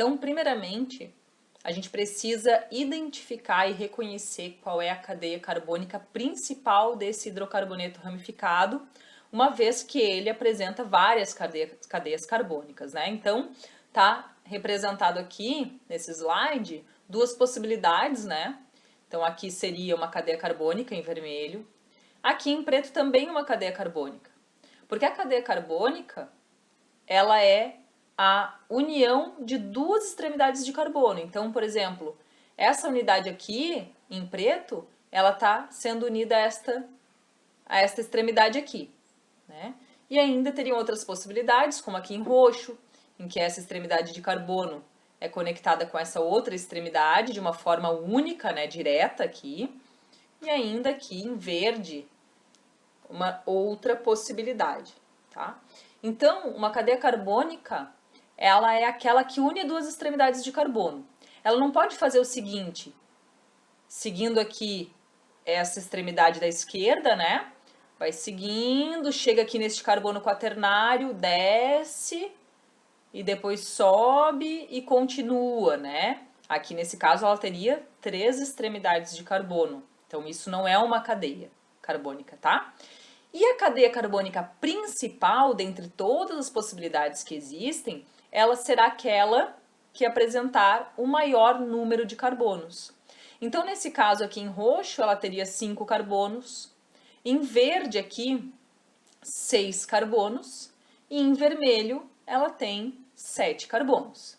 Então, primeiramente, a gente precisa identificar e reconhecer qual é a cadeia carbônica principal desse hidrocarboneto ramificado, uma vez que ele apresenta várias cadeias carbônicas, né? Então, tá representado aqui nesse slide duas possibilidades, né? Então, aqui seria uma cadeia carbônica em vermelho, aqui em preto também uma cadeia carbônica. Porque a cadeia carbônica, ela é a união de duas extremidades de carbono. Então, por exemplo, essa unidade aqui, em preto, ela está sendo unida a esta extremidade aqui, né? E ainda teriam outras possibilidades, como aqui em roxo, em que essa extremidade de carbono é conectada com essa outra extremidade de uma forma única, né, direta aqui. E ainda aqui em verde, uma outra possibilidade, tá? Então, uma cadeia carbônica, ela é aquela que une duas extremidades de carbono. Ela não pode fazer o seguinte, seguindo aqui essa extremidade da esquerda, né? Vai seguindo, chega aqui neste carbono quaternário, desce e depois sobe e continua, né? Aqui nesse caso ela teria 3 extremidades de carbono. Então isso não é uma cadeia carbônica, tá? E a cadeia carbônica principal, dentre todas as possibilidades que existem, ela será aquela que apresentar o maior número de carbonos. Então, nesse caso aqui em roxo, ela teria 5 carbonos, em verde aqui, 6 carbonos, e em vermelho, ela tem 7 carbonos.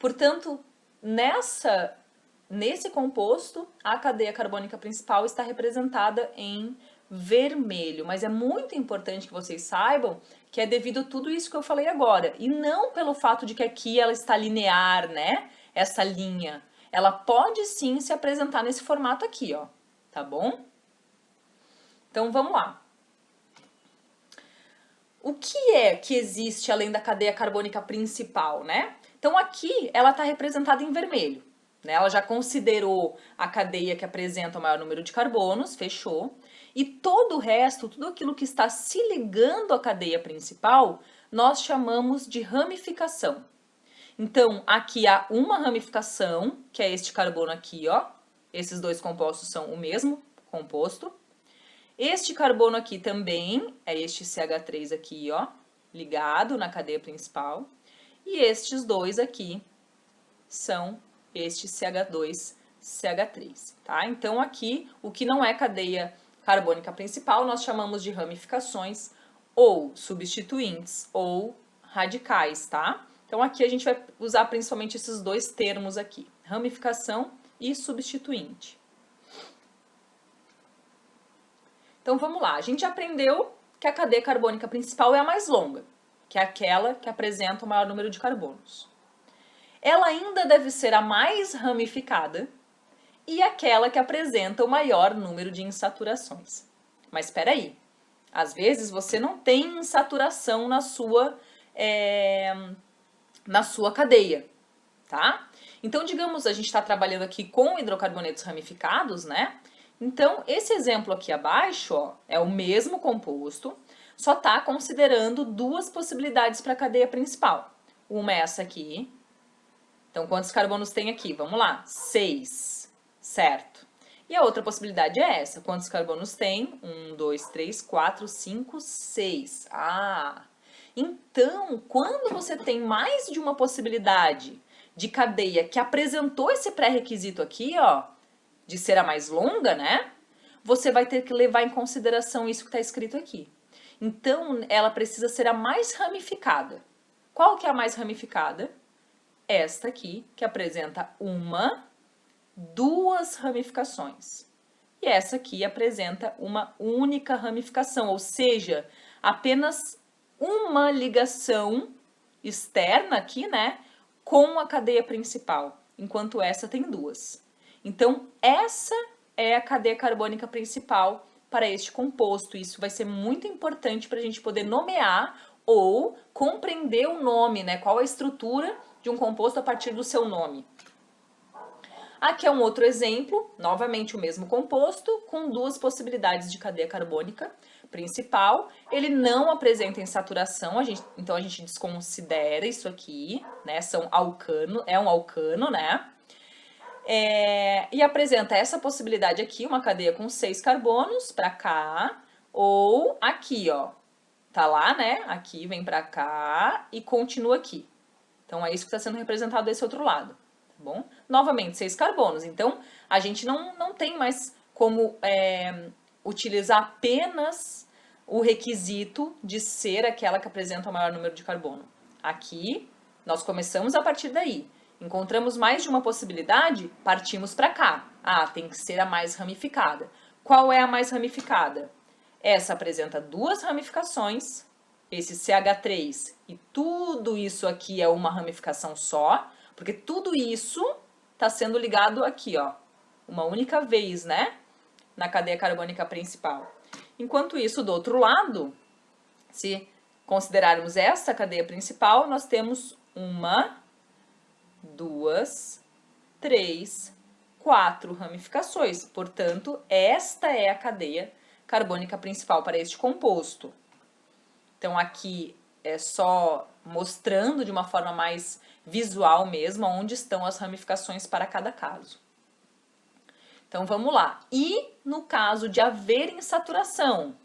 Portanto, nesse composto, a cadeia carbônica principal está representada em vermelho, mas é muito importante que vocês saibam que é devido a tudo isso que eu falei agora, e não pelo fato de que aqui ela está linear, né? Essa linha. Ela pode sim se apresentar nesse formato aqui, ó, tá bom? Então vamos lá. O que é que existe além da cadeia carbônica principal, né? Então aqui ela está representada em vermelho, né? Ela já considerou a cadeia que apresenta o maior número de carbonos, fechou. E todo o resto, tudo aquilo que está se ligando à cadeia principal, nós chamamos de ramificação. Então, aqui há uma ramificação, que é este carbono aqui, ó. Esses dois compostos são o mesmo composto. Este carbono aqui também é este CH3 aqui, ó, ligado na cadeia principal. E estes dois aqui são este CH2, CH3, tá? Então, aqui, o que não é cadeia carbônica principal, nós chamamos de ramificações ou substituintes ou radicais, tá? Então, aqui a gente vai usar principalmente esses dois termos aqui, ramificação e substituinte. Então, vamos lá. A gente aprendeu que a cadeia carbônica principal é a mais longa, que é aquela que apresenta o maior número de carbonos. Ela ainda deve ser a mais ramificada e aquela que apresenta o maior número de insaturações. Mas espera aí, às vezes você não tem insaturação na sua cadeia, tá? Então, digamos, a gente está trabalhando aqui com hidrocarbonetos ramificados, né? Então, esse exemplo aqui abaixo, ó, é o mesmo composto, só está considerando duas possibilidades para a cadeia principal. Uma é essa aqui. Então, quantos carbonos tem aqui? Vamos lá, 6, certo. E a outra possibilidade é essa. Quantos carbonos tem? 1, 2, 3, 4, 5, 6. Ah, então, quando você tem mais de uma possibilidade de cadeia que apresentou esse pré-requisito aqui, ó, de ser a mais longa, né? Você vai ter que levar em consideração isso que está escrito aqui. Então, ela precisa ser a mais ramificada. Qual que é a mais ramificada? Esta aqui, que apresenta duas ramificações. E essa aqui apresenta uma única ramificação, ou seja, apenas uma ligação externa aqui, né, com a cadeia principal, enquanto essa tem duas. Então, essa é a cadeia carbônica principal para este composto. Isso vai ser muito importante para a gente poder nomear ou compreender o nome, né? Qual a estrutura de um composto a partir do seu nome. Aqui é um outro exemplo novamente o mesmo composto, com duas possibilidades de cadeia carbônica principal. Ele não apresenta insaturação, então a gente desconsidera isso aqui, né? É um alcano, né? E apresenta essa possibilidade aqui, uma cadeia com 6 carbonos para cá, ou aqui, ó. Tá lá, né? Aqui vem para cá e continua aqui. Então é isso que está sendo representado desse outro lado, tá bom? Novamente, 6 carbonos. Então a gente não tem mais como utilizar apenas o requisito de ser aquela que apresenta o maior número de carbono. Aqui nós começamos a partir daí. Encontramos mais de uma possibilidade, partimos para cá. Ah, tem que ser a mais ramificada. Qual é a mais ramificada? Essa apresenta duas ramificações, esse CH3 e tudo isso aqui é uma ramificação só, porque tudo isso está sendo ligado aqui, ó, uma única vez, né, na cadeia carbônica principal. Enquanto isso, do outro lado, se considerarmos essa cadeia principal, nós temos uma, duas, três, 4 ramificações. Portanto, esta é a cadeia carbônica principal para este composto. Então, aqui é só mostrando de uma forma mais visual mesmo onde estão as ramificações para cada caso. Então, vamos lá. E no caso de haver insaturação?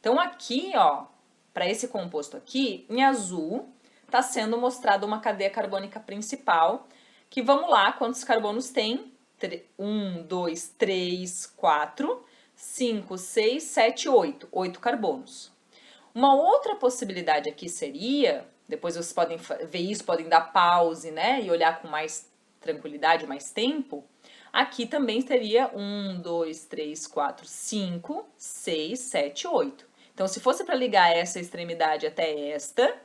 Então, aqui, ó, para esse composto aqui, em azul, está sendo mostrada uma cadeia carbônica principal, que vamos lá, quantos carbonos tem? 1, 2, 3, 4, 5, 6, 7, 8. 8 carbonos. Uma outra possibilidade aqui seria, depois vocês podem ver isso, podem dar pause, né, e olhar com mais tranquilidade, mais tempo. Aqui também teria 1, 2, 3, 4, 5, 6, 7, 8. Então, se fosse para ligar essa extremidade até esta,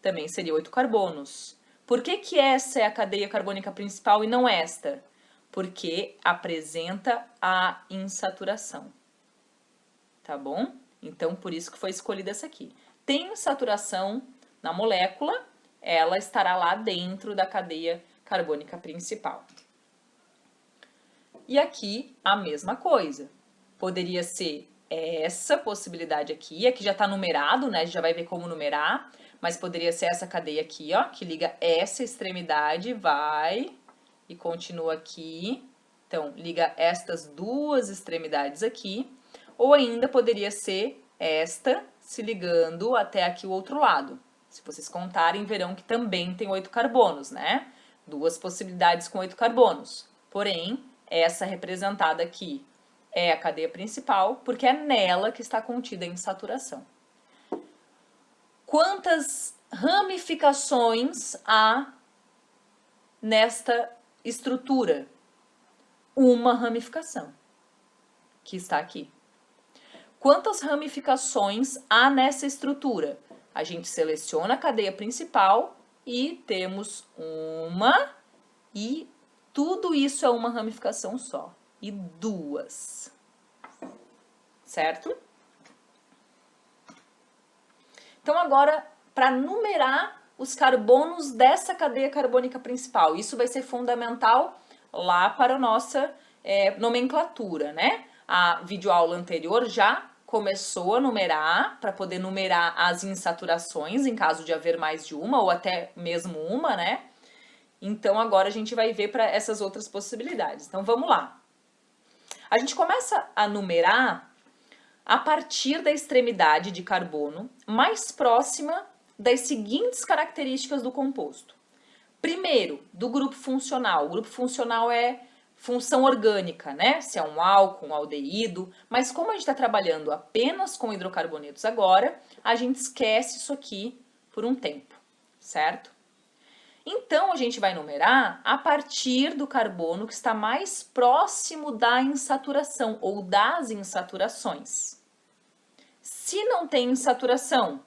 também seria 8 carbonos. Por que que essa é a cadeia carbônica principal e não esta? Porque apresenta a insaturação. Tá bom? Então, por isso que foi escolhida essa aqui. Tem insaturação na molécula, ela estará lá dentro da cadeia carbônica principal. E aqui, a mesma coisa. Poderia ser essa possibilidade aqui já está numerado, né? A gente já vai ver como numerar, mas poderia ser essa cadeia aqui, ó, que liga essa extremidade, vai e continua aqui. Então, liga estas duas extremidades aqui. Ou ainda poderia ser esta se ligando até aqui o outro lado. Se vocês contarem, verão que também tem 8 carbonos, né? Duas possibilidades com 8 carbonos. Porém, essa representada aqui é a cadeia principal, porque é nela que está contida a insaturação. Quantas ramificações há nesta estrutura? Uma ramificação, que está aqui. Quantas ramificações há nessa estrutura? A gente seleciona a cadeia principal e temos uma, e tudo isso é uma ramificação só. E duas. Certo? Então, agora, para numerar os carbonos dessa cadeia carbônica principal, isso vai ser fundamental lá para a nossa nomenclatura, né? A videoaula anterior já começou a numerar, para poder numerar as insaturações, em caso de haver mais de uma, ou até mesmo uma, né? Então, agora a gente vai ver para essas outras possibilidades. Então, vamos lá. A gente começa a numerar a partir da extremidade de carbono mais próxima das seguintes características do composto. Primeiro, do grupo funcional. O grupo funcional é função orgânica, né? Se é um álcool, um aldeído, mas como a gente está trabalhando apenas com hidrocarbonetos agora, a gente esquece isso aqui por um tempo, certo? Então, a gente vai numerar a partir do carbono que está mais próximo da insaturação ou das insaturações. Se não tem insaturação,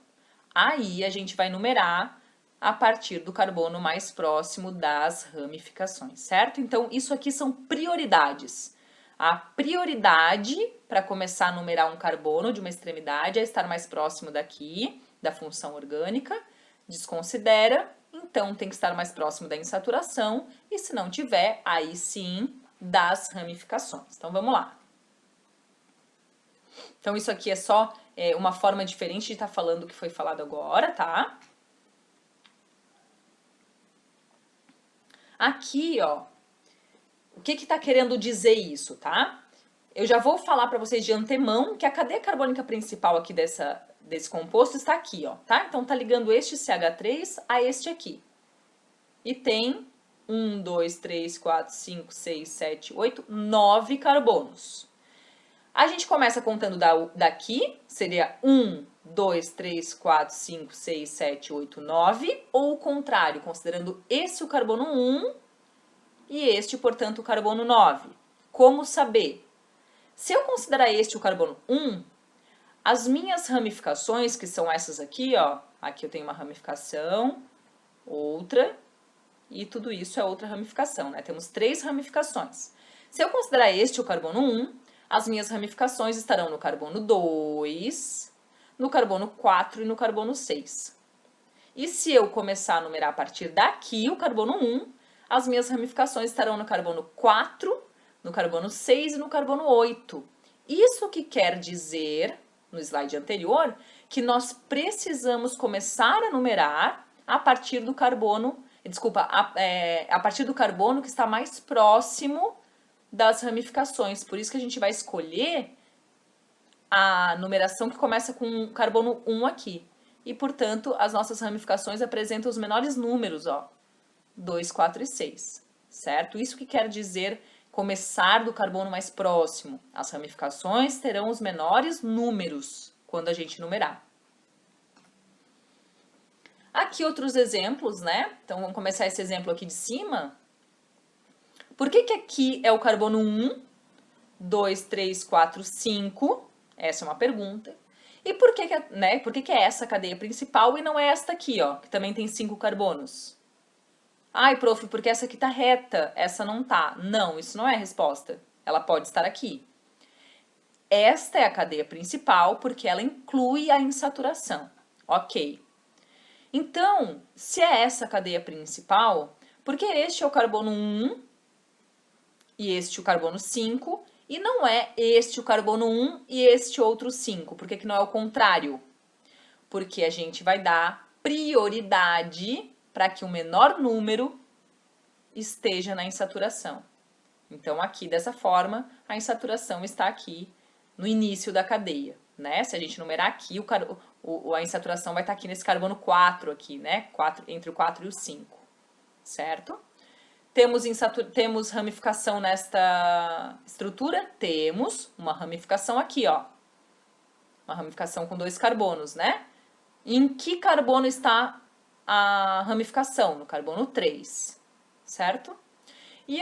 aí a gente vai numerar a partir do carbono mais próximo das ramificações, certo? Então, isso aqui são prioridades. A prioridade para começar a numerar um carbono de uma extremidade é estar mais próximo daqui, da função orgânica, desconsidera, então tem que estar mais próximo da insaturação, e se não tiver, aí sim das ramificações. Então, vamos lá. Então, isso aqui é só uma forma diferente de estar falando o que foi falado agora, tá? Aqui, ó, o que está querendo dizer isso, tá? Eu já vou falar para vocês de antemão que a cadeia carbônica principal aqui desse composto está aqui, ó, tá? Então, tá ligando este CH3 a este aqui. E tem 1, 2, 3, 4, 5, 6, 7, 8, 9 carbonos. A gente começa contando daqui, seria 1, 2, 3, 4, 5, 6, 7, 8, 9, ou o contrário, considerando esse o carbono 1 e este, portanto, o carbono 9. Como saber? Se eu considerar este o carbono 1, as minhas ramificações, que são essas aqui, ó, aqui eu tenho uma ramificação, outra, e tudo isso é outra ramificação, né? Temos 3 ramificações. Se eu considerar este o carbono 1, as minhas ramificações estarão no carbono 2, no carbono 4 e no carbono 6. E se eu começar a numerar a partir daqui o carbono 1, as minhas ramificações estarão no carbono 4, no carbono 6 e no carbono 8. Isso que quer dizer, no slide anterior, que nós precisamos começar a numerar a partir do carbono, a partir do carbono que está mais próximo das ramificações. Por isso que a gente vai escolher a numeração que começa com carbono 1 aqui. E, portanto, as nossas ramificações apresentam os menores números, ó, 2, 4 e 6, certo? Isso que quer dizer começar do carbono mais próximo. As ramificações terão os menores números quando a gente numerar. Aqui outros exemplos, né? Então, vamos começar esse exemplo aqui de cima. Por que que aqui é o carbono 1, 2, 3, 4, 5? Essa é uma pergunta. E por que que é essa a cadeia principal e não é esta aqui, ó, que também tem 5 carbonos? Ai, prof, porque essa aqui tá reta, essa não tá. Não, isso não é a resposta. Ela pode estar aqui. Esta é a cadeia principal porque ela inclui a insaturação. Ok. Então, se é essa a cadeia principal, por que este é o carbono 1 e este o carbono 5 e não é este o carbono 1 e este outro 5? Por que que não é o contrário? Porque a gente vai dar prioridade para que o menor número esteja na insaturação. Então, aqui, dessa forma, a insaturação está aqui no início da cadeia, né? Se a gente numerar aqui, a insaturação vai estar aqui nesse carbono 4 aqui, né? Entre o 4 e o 5, certo? Temos ramificação nesta estrutura? Temos uma ramificação aqui, ó. Uma ramificação com 2 carbonos, né? Em que carbono está a ramificação? No carbono 3, certo? E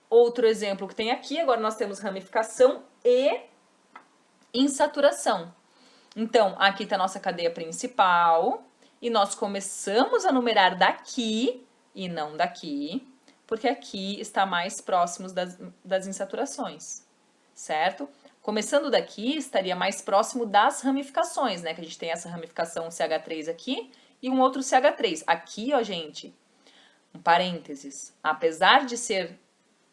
outro exemplo que tem aqui, agora nós temos ramificação e insaturação. Então, aqui está a nossa cadeia principal e nós começamos a numerar daqui e não daqui, porque aqui está mais próximos das insaturações, certo? Começando daqui, estaria mais próximo das ramificações, né? Que a gente tem essa ramificação CH3 aqui e um outro CH3. Aqui, ó, gente, um parênteses. Apesar de ser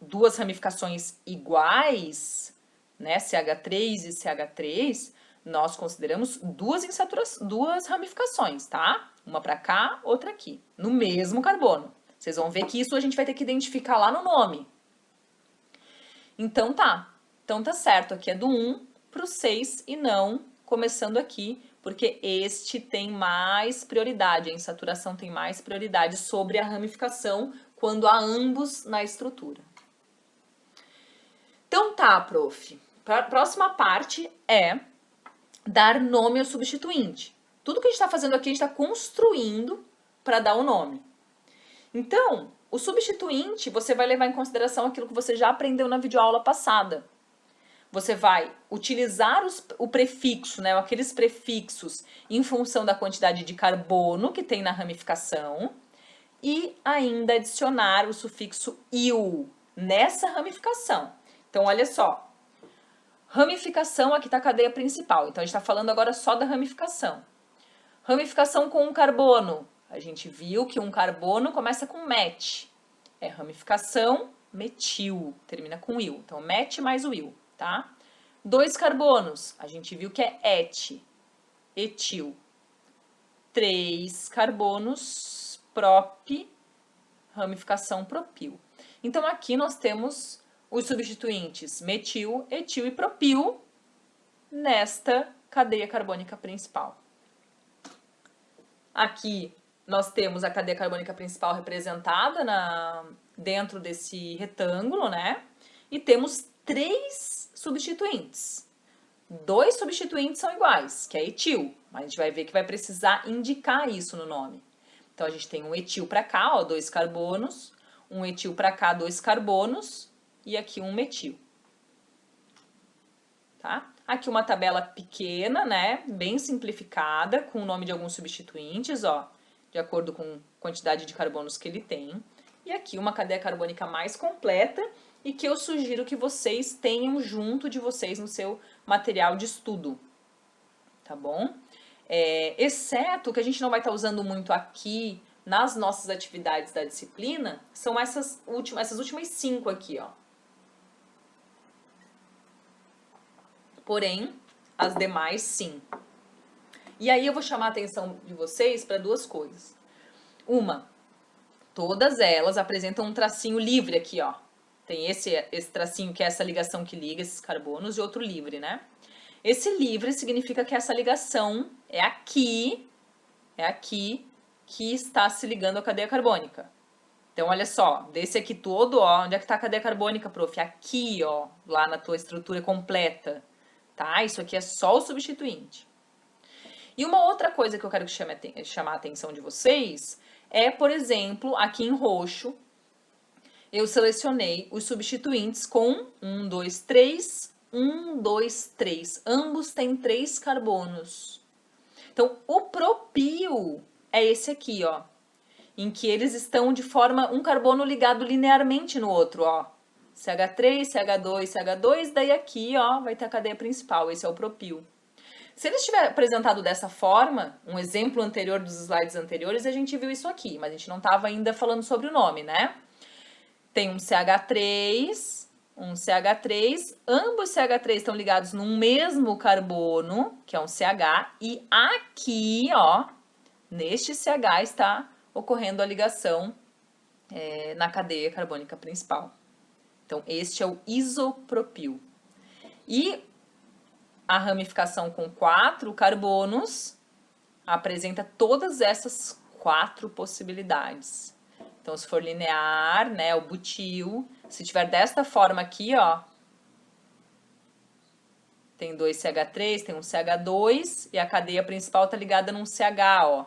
2 ramificações iguais, né? CH3 e CH3, nós consideramos 2 ramificações, tá? Uma para cá, outra aqui, no mesmo carbono. Vocês vão ver que isso a gente vai ter que identificar lá no nome. Então tá. Então tá certo, aqui é do 1 para o 6 e não começando aqui, porque este tem mais prioridade, a insaturação tem mais prioridade sobre a ramificação quando há ambos na estrutura. Então tá, prof. A próxima parte é dar nome ao substituinte. Tudo que a gente está fazendo aqui, a gente está construindo para dar o nome. Então, o substituinte, você vai levar em consideração aquilo que você já aprendeu na videoaula passada. Você vai utilizar o prefixo, né, aqueles prefixos em função da quantidade de carbono que tem na ramificação e ainda adicionar o sufixo -il nessa ramificação. Então, olha só. Ramificação, aqui está a cadeia principal. Então, a gente está falando agora só da ramificação. Ramificação com um carbono. A gente viu que um carbono começa com met. É ramificação metil, termina com il. Então, met mais o il, tá? 2 carbonos, a gente viu que é et, etil. 3 carbonos, prop, ramificação propil. Então, aqui nós temos os substituintes metil, etil e propil nesta cadeia carbônica principal. Aqui nós temos a cadeia carbônica principal representada dentro desse retângulo, né? E temos 3 substituintes. 2 substituintes são iguais, que é etil, mas a gente vai ver que vai precisar indicar isso no nome. Então, a gente tem um etil para cá, ó, 2 carbonos, um etil para cá, 2 carbonos, e aqui um metil. Tá? Aqui uma tabela pequena, né, bem simplificada, com o nome de alguns substituintes, ó, de acordo com a quantidade de carbonos que ele tem. E aqui uma cadeia carbônica mais completa e que eu sugiro que vocês tenham junto de vocês no seu material de estudo, tá bom? Exceto que a gente não vai estar usando muito aqui nas nossas atividades da disciplina, são essas últimas 5 aqui, ó. Porém, as demais sim. E aí eu vou chamar a atenção de vocês para 2 coisas. Uma, todas elas apresentam um tracinho livre aqui, ó. Tem esse tracinho que é essa ligação que liga esses carbonos e outro livre, né? Esse livre significa que essa ligação é aqui que está se ligando à cadeia carbônica. Então, olha só, desse aqui todo, ó, onde é que está a cadeia carbônica, prof? Aqui, ó, lá na tua estrutura completa, tá? Isso aqui é só o substituinte. E uma outra coisa que eu quero chamar a atenção de vocês é, por exemplo, aqui em roxo, eu selecionei os substituintes com 1, 2, 3, 1, 2, 3. Ambos têm 3 carbonos. Então, o propil é esse aqui, ó, em que eles estão de forma um carbono ligado linearmente no outro, ó. CH3, CH2, CH2, daí aqui, ó, vai ter a cadeia principal, esse é o propil. Se ele estiver apresentado dessa forma, um exemplo anterior dos slides anteriores, a gente viu isso aqui, mas a gente não estava ainda falando sobre o nome, né? Tem um CH3, ambos CH3 estão ligados num mesmo carbono, que é um CH, e aqui, ó, neste CH está ocorrendo a ligação na cadeia carbônica principal. Então, este é o isopropil. E a ramificação com 4 carbonos apresenta todas essas 4 possibilidades. Então, se for linear, né, o butil, se tiver desta forma aqui, ó, tem 2 CH3, tem um CH2 e a cadeia principal está ligada num CH, ó.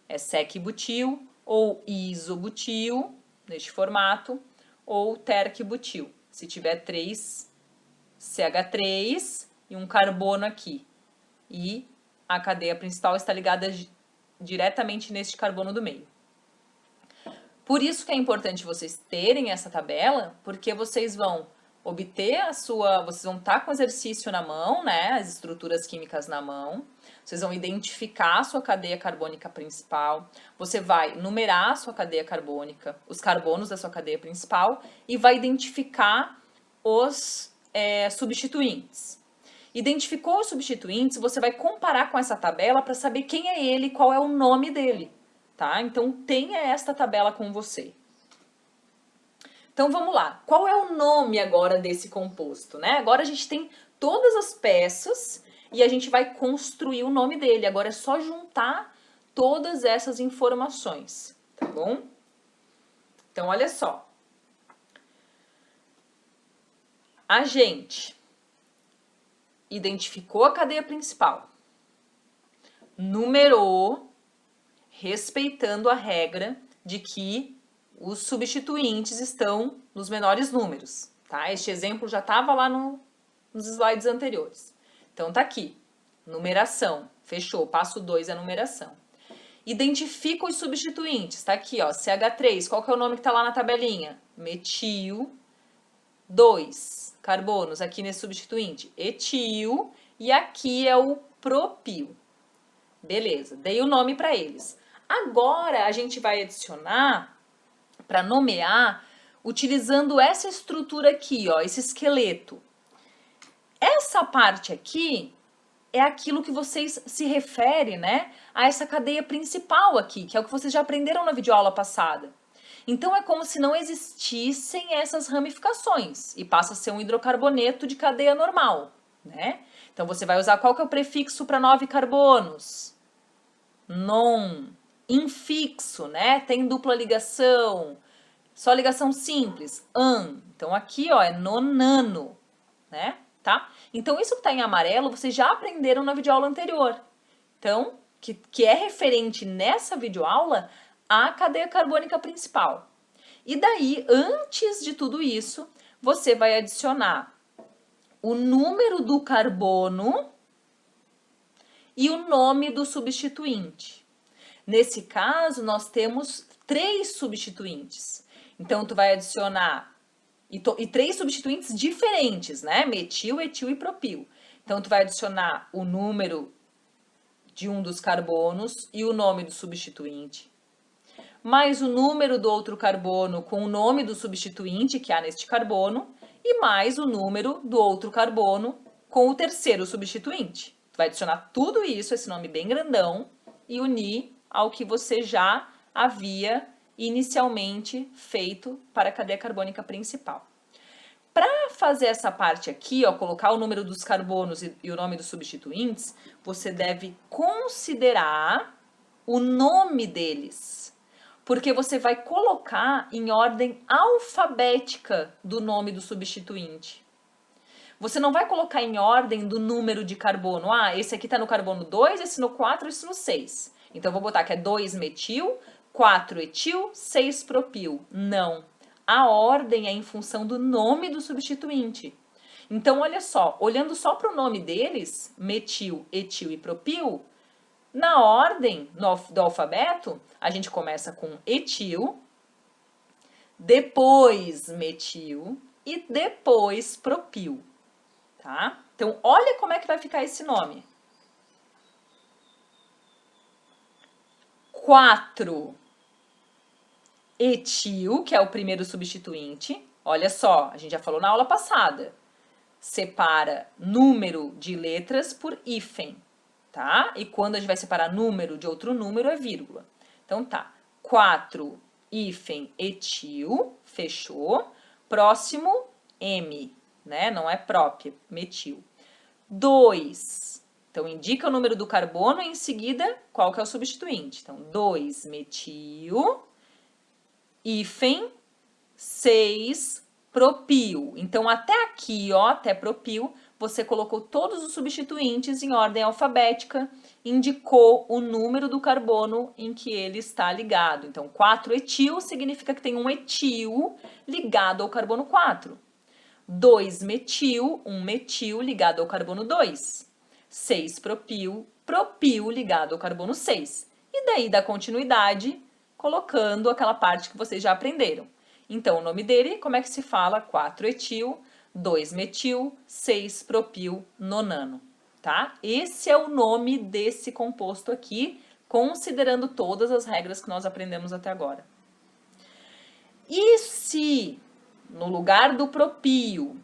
É sec-butil ou isobutil, neste formato, ou terc-butil, se tiver 3 CH3 e um carbono aqui. E a cadeia principal está ligada diretamente neste carbono do meio. Por isso que é importante vocês terem essa tabela, porque vocês vão obter vocês vão estar com o exercício na mão, né, as estruturas químicas na mão, vocês vão identificar a sua cadeia carbônica principal, você vai numerar a sua cadeia carbônica, os carbonos da sua cadeia principal, e vai identificar os substituintes. Identificou os substituintes, você vai comparar com essa tabela para saber quem é ele e qual é o nome dele, tá? Então, tenha esta tabela com você. Então, vamos lá. Qual é o nome agora desse composto, né? Agora a gente tem todas as peças e a gente vai construir o nome dele. Agora é só juntar todas essas informações, tá bom? Então, olha só. A gente identificou a cadeia principal, numerou, respeitando a regra de que os substituintes estão nos menores números, tá? Este exemplo já estava lá nos slides anteriores. Então, tá aqui, numeração, fechou, passo 2 é a numeração. Identifica os substituintes, tá aqui, ó, CH3, qual que é o nome que tá lá na tabelinha? Metil, 2 carbonos aqui nesse substituinte, etil, e aqui é o propil. Beleza, dei o nome para eles. Agora, a gente vai adicionar, para nomear, utilizando essa estrutura aqui, ó, esse esqueleto. Essa parte aqui é aquilo que vocês se referem, né, a essa cadeia principal aqui, que é o que vocês já aprenderam na videoaula passada. Então é como se não existissem essas ramificações e passa a ser um hidrocarboneto de cadeia normal, né? Então você vai usar qual que é o prefixo para 9 carbonos? Non. Infixo, né? Tem dupla ligação. Só ligação simples, an. Então aqui, ó, é nonano, né? Tá? Então isso que tá em amarelo, vocês já aprenderam na videoaula anterior. Então, que é referente nessa videoaula à cadeia carbônica principal. E daí, antes de tudo isso, você vai adicionar o número do carbono e o nome do substituinte. Nesse caso, nós temos 3 substituintes. Então, tu vai adicionar, e 3 substituintes diferentes, né? Metil, etil e propil. Então, tu vai adicionar o número de um dos carbonos e o nome do substituinte, mais o número do outro carbono com o nome do substituinte que há neste carbono, e mais o número do outro carbono com o terceiro substituinte. Tu vai adicionar tudo isso, esse nome bem grandão, e unir ao que você já havia inicialmente feito para a cadeia carbônica principal. Para fazer essa parte aqui, ó, colocar o número dos carbonos e o nome dos substituintes, você deve considerar o nome deles, porque você vai colocar em ordem alfabética do nome do substituinte. Você não vai colocar em ordem do número de carbono. Ah, esse aqui está no carbono 2, esse no 4, esse no 6. Então, eu vou botar que é 2-metil, 4-etil, 6-propil. Não. A ordem é em função do nome do substituinte. Então, olha só, olhando só para o nome deles, metil, etil e propil, na ordem do alfabeto, a gente começa com etil, depois metil e depois propil, tá? Então, olha como é que vai ficar esse nome. 4-etil, que é o primeiro substituinte. Olha só, a gente já falou na aula passada. Separa número de letras por hífen, tá? E quando a gente vai separar número de outro número, é vírgula. Então tá, 4 hífen etil, fechou. Próximo, M, né? Não é próprio, metil. 2, então indica o número do carbono e em seguida qual que é o substituinte. Então, 2-metil, hífen, 6-propil. Então, até aqui, ó, até propil, você colocou todos os substituintes em ordem alfabética, indicou o número do carbono em que ele está ligado. Então, 4-etil significa que tem um etil ligado ao carbono 4. 2-metil, um metil ligado ao carbono 2. 6-propil, propil ligado ao carbono 6. E daí dá continuidade, colocando aquela parte que vocês já aprenderam. Então, o nome dele, como é que se fala? 4-etil, 2-metil, 6-propil, nonano, tá? Esse é o nome desse composto aqui, considerando todas as regras que nós aprendemos até agora. E se, no lugar do propil,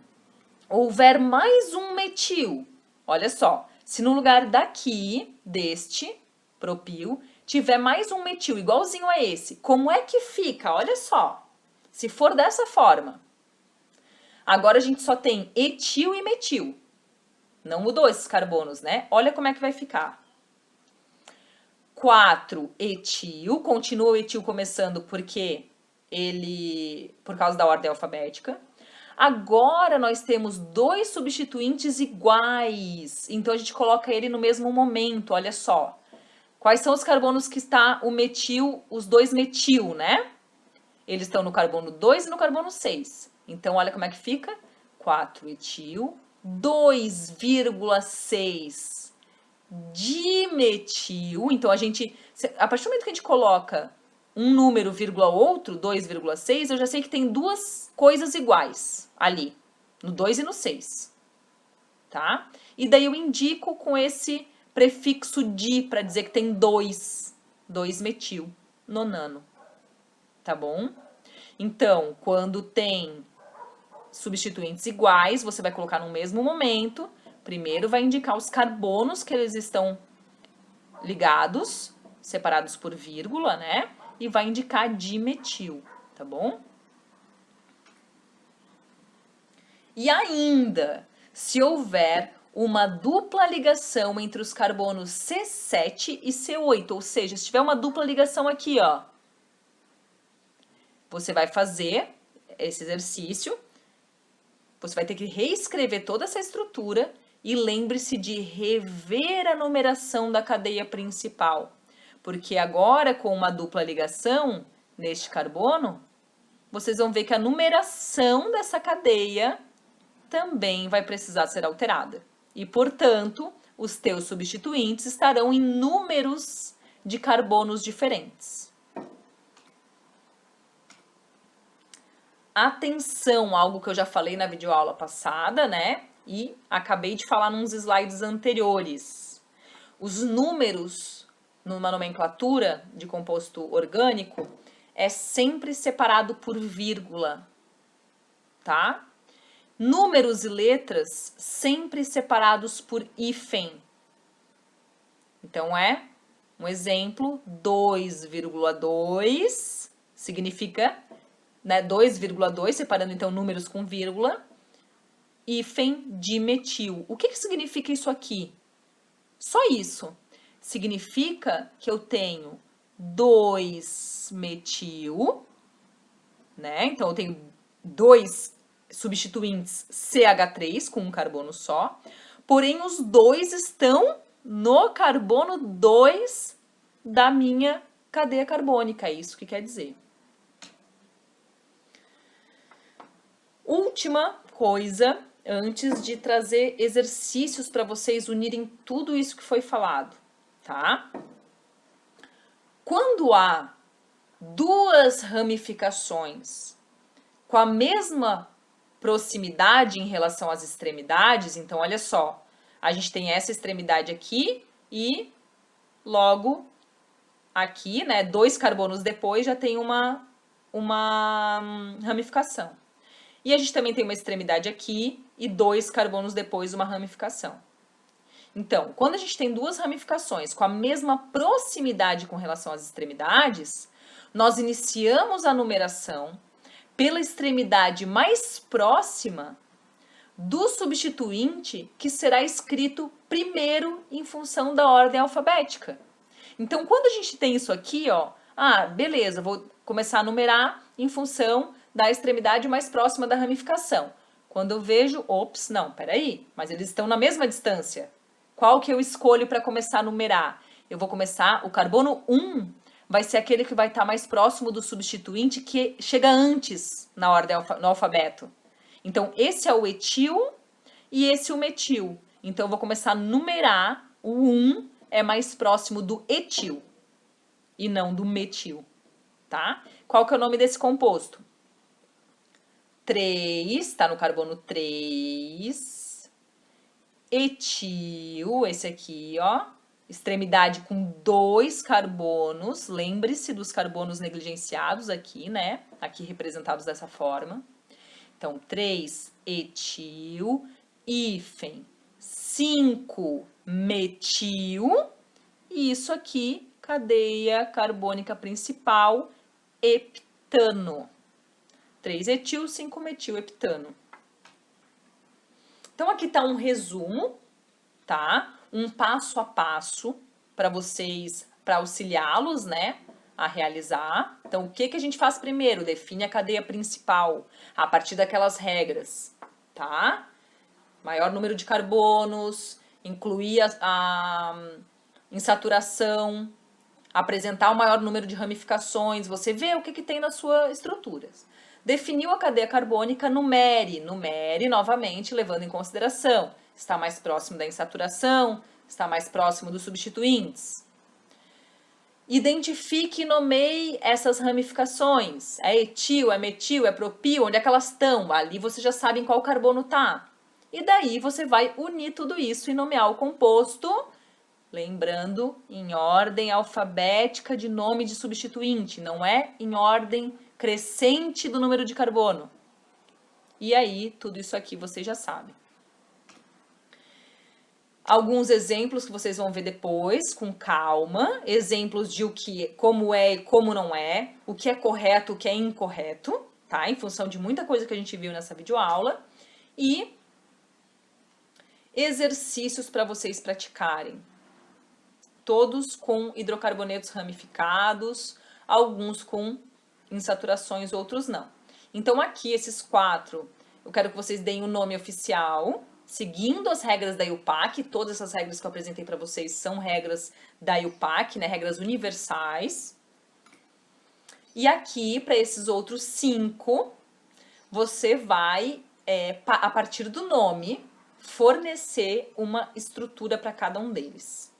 houver mais um metil, olha só, se no lugar daqui, deste propil, tiver mais um metil igualzinho a esse, como é que fica? Olha só, se for dessa forma. Agora a gente só tem etil e metil. Não mudou esses carbonos, né? Olha como é que vai ficar. 4-etil, continua o etil começando porque por causa da ordem alfabética. Agora nós temos 2 substituintes iguais, então a gente coloca ele no mesmo momento, olha só. Quais são os carbonos que está o metil, os 2 metil, né? Eles estão no carbono 2 e no carbono 6. Então, olha como é que fica. 4-etil, 2,6 dimetil. Então, a partir do momento que a gente coloca um número, vírgula outro, 2,6, eu já sei que tem 2 coisas iguais ali, no 2 e no 6, tá? E daí eu indico com esse prefixo di, para dizer que tem 2 metil, nonano, tá bom? Então, quando tem substituintes iguais, você vai colocar no mesmo momento. Primeiro vai indicar os carbonos que eles estão ligados, separados por vírgula, né? E vai indicar dimetil, tá bom? E ainda, se houver uma dupla ligação entre os carbonos C7 e C8, ou seja, se tiver uma dupla ligação aqui, ó, você vai fazer esse exercício, você vai ter que reescrever toda essa estrutura e lembre-se de rever a numeração da cadeia principal, porque agora com uma dupla ligação neste carbono, vocês vão ver que a numeração dessa cadeia também vai precisar ser alterada. E, portanto, os teus substituintes estarão em números de carbonos diferentes. Atenção, algo que eu já falei na videoaula passada, né? E acabei de falar nos slides anteriores. Os números numa nomenclatura de composto orgânico é sempre separado por vírgula, tá? Números e letras sempre separados por hífen. Então, é um exemplo, 2,2 significa, né, 2,2, separando então números com vírgula, hífen dimetil. O que significa isso aqui? Só isso. Significa que eu tenho 2-metil, né? Então, eu tenho 2 substituintes CH3 com um carbono só, porém os dois estão no carbono 2 da minha cadeia carbônica, é isso que quer dizer. Última coisa, antes de trazer exercícios para vocês unirem tudo isso que foi falado, tá? Quando há duas ramificações com a mesma proximidade em relação às extremidades, então olha só, a gente tem essa extremidade aqui e logo aqui, né, 2 carbonos depois já tem uma ramificação. E a gente também tem uma extremidade aqui e 2 carbonos depois uma ramificação. Então, quando a gente tem duas ramificações com a mesma proximidade com relação às extremidades, nós iniciamos a numeração pela extremidade mais próxima do substituinte que será escrito primeiro em função da ordem alfabética. Então, quando a gente tem isso aqui, ó, beleza, vou começar a numerar em função da extremidade mais próxima da ramificação. Quando eu vejo, ops, não, peraí, mas eles estão na mesma distância. Qual que eu escolho para começar a numerar? Eu vou começar, o carbono 1 vai ser aquele que vai estar mais próximo do substituinte que chega antes na ordem no alfabeto. Então, esse é o etil e esse o metil. Então, eu vou começar a numerar, o 1 é mais próximo do etil e não do metil, tá? Qual que é o nome desse composto? 3, está no carbono 3. Etil, esse aqui, ó. Extremidade com 2 carbonos. Lembre-se dos carbonos negligenciados aqui, né? Aqui representados dessa forma. Então, 3 etil, hífen, 5 metil. E isso aqui, cadeia carbônica principal, heptano. 3 etil, 5 metil, heptano. Então, aqui está um resumo, tá? Um passo a passo para vocês, para auxiliá-los, né, a realizar. Então, o que a gente faz primeiro? Define a cadeia principal a partir daquelas regras, tá? Maior número de carbonos, incluir a insaturação, apresentar o maior número de ramificações, você vê o que tem nas suas estruturas. Definiu a cadeia carbônica, numere novamente, levando em consideração. Está mais próximo da insaturação, está mais próximo dos substituintes. Identifique e nomeie essas ramificações. É etil, é metil, é propil, onde é que elas estão? Ali você já sabe em qual carbono está. E daí você vai unir tudo isso e nomear o composto, lembrando, em ordem alfabética de nome de substituinte, não é em ordem crescente do número de carbono. E aí, tudo isso aqui você já sabe. Alguns exemplos que vocês vão ver depois, com calma. Exemplos de como é e como não é, o que é correto, o que é incorreto, tá? Em função de muita coisa que a gente viu nessa videoaula. E exercícios para vocês praticarem. Todos com hidrocarbonetos ramificados, alguns com insaturações, outros não. Então aqui, esses 4, eu quero que vocês deem o nome oficial, seguindo as regras da IUPAC. Todas essas regras que eu apresentei para vocês são regras da IUPAC, né, regras universais. E aqui, para esses outros 5, você vai, a partir do nome, fornecer uma estrutura para cada um deles.